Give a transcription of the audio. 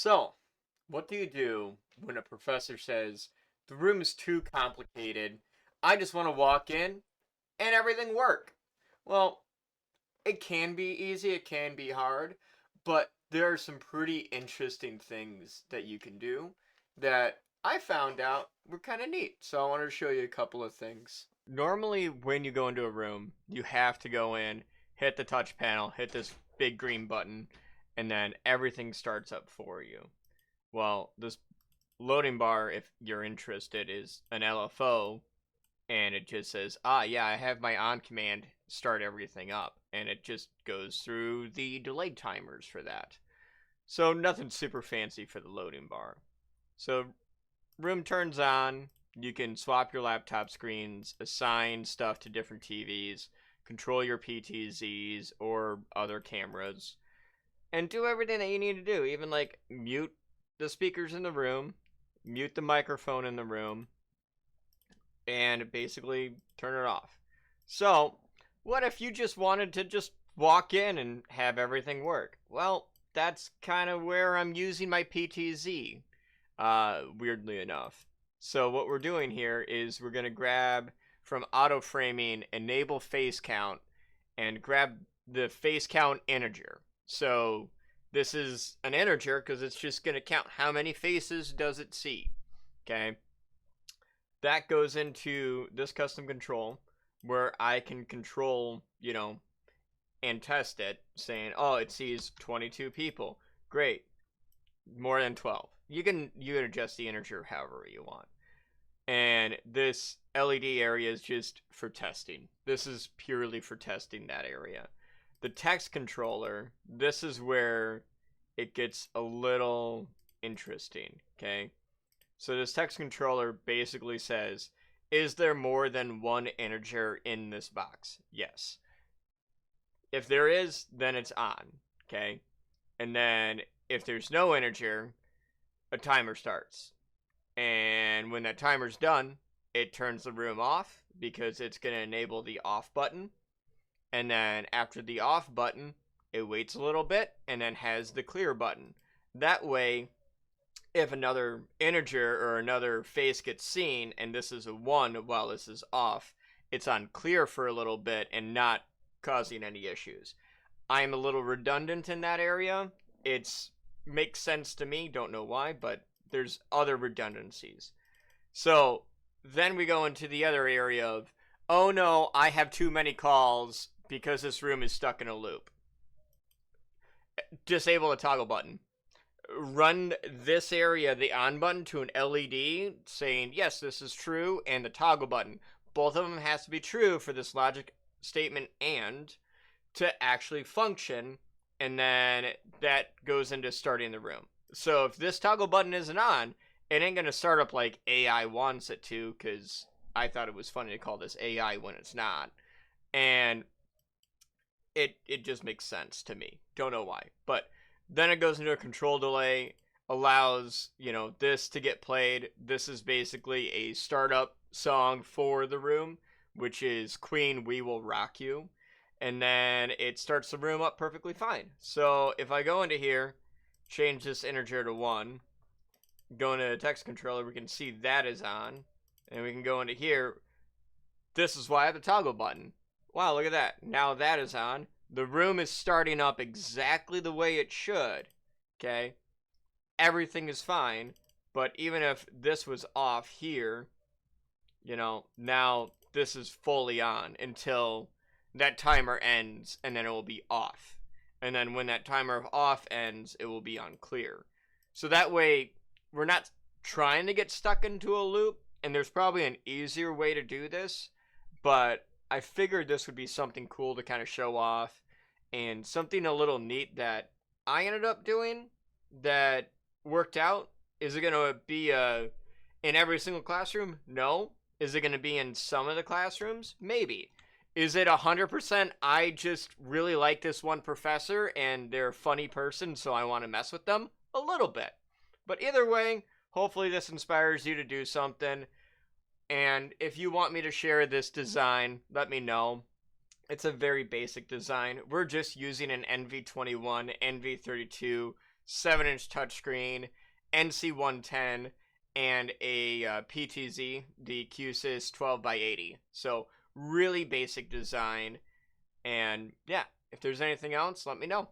So, what do you do when a professor says the room is too complicated? I just want to walk in and everything work. Well, it can be easy, it can be hard, but there are some pretty interesting things that you can do that I found out were kind of neat. So I wanted to show you a couple of things. Normally, when you go into a room, you have to go in, hit the touch panel, hit this big green button, and then everything starts up for you. Well, this loading bar, if you're interested, is an LFO, and it just says, yeah, I have my on command start everything up, and it just goes through the delay timers for that. So nothing super fancy for the loading bar. So room turns on, you can swap your laptop screens, assign stuff to different TVs, control your PTZs or other cameras, and do everything that you need to do, even like mute the speakers in the room, mute the microphone in the room, and basically turn it off. So, what if you just wanted to just walk in and have everything work? Well, that's kind of where I'm using my PTZ, weirdly enough. So what we're doing here is we're going to grab from auto framing enable face count and grab the face count integer. So this is an integer because it's just going to count how many faces does it see. Okay. That goes into this custom control where I can control, and test it, saying, oh, it sees 22 people. Great. More than 12. You can adjust the integer however you want. And this LED area is just for testing. This is purely for testing that area. The text controller, this is where it gets a little interesting, okay? So this text controller basically says, is there more than one integer in this box? Yes. If there is, then it's on, okay? And then if there's no integer, a timer starts. And when that timer's done, it turns the room off because it's going to enable the off button. And then after the off button, it waits a little bit and then has the clear button. That way, if another integer or another face gets seen and this is a 1 while this is off, it's on clear for a little bit and not causing any issues. I'm a little redundant in that area. It makes sense to me, don't know why, but there's other redundancies. So then we go into the other area of, oh no, I have too many calls because this room is stuck in a loop. Disable the toggle button. Run this area, the on button, to an LED saying, yes, this is true, and the toggle button. Both of them has to be true for this logic statement and to actually function, and then that goes into starting the room. So if this toggle button isn't on, it ain't going to start up like AI wants it to, because I thought it was funny to call this AI when it's not. And it just makes sense to me. Don't know why. But then it goes into a control delay, allows, this to get played. This is basically a startup song for the room, which is Queen, We Will Rock You. And then it starts the room up perfectly fine. So if I go into here, change this integer to 1, go into the text controller, we can see that is on. And we can go into here. This is why I have the toggle button. Wow, look at that. Now that is on. The room is starting up exactly the way it should. Okay? Everything is fine. But even if this was off here, now this is fully on until that timer ends, and then it will be off. And then when that timer of off ends, it will be on clear. So that way, we're not trying to get stuck into a loop, and there's probably an easier way to do this, but I figured this would be something cool to kind of show off, and something a little neat that I ended up doing that worked out. Is it going to be in every single classroom? No. Is it going to be in some of the classrooms? Maybe. Is it 100% I just really like this one professor and they're a funny person, so I want to mess with them? A little bit. But either way, hopefully this inspires you to do something. And if you want me to share this design, let me know. It's a very basic design. We're just using an NV21, NV32 7-inch touchscreen, NC110, and a PTZ, the Q-Sys 12x80. So really basic design. And yeah, if there's anything else, let me know.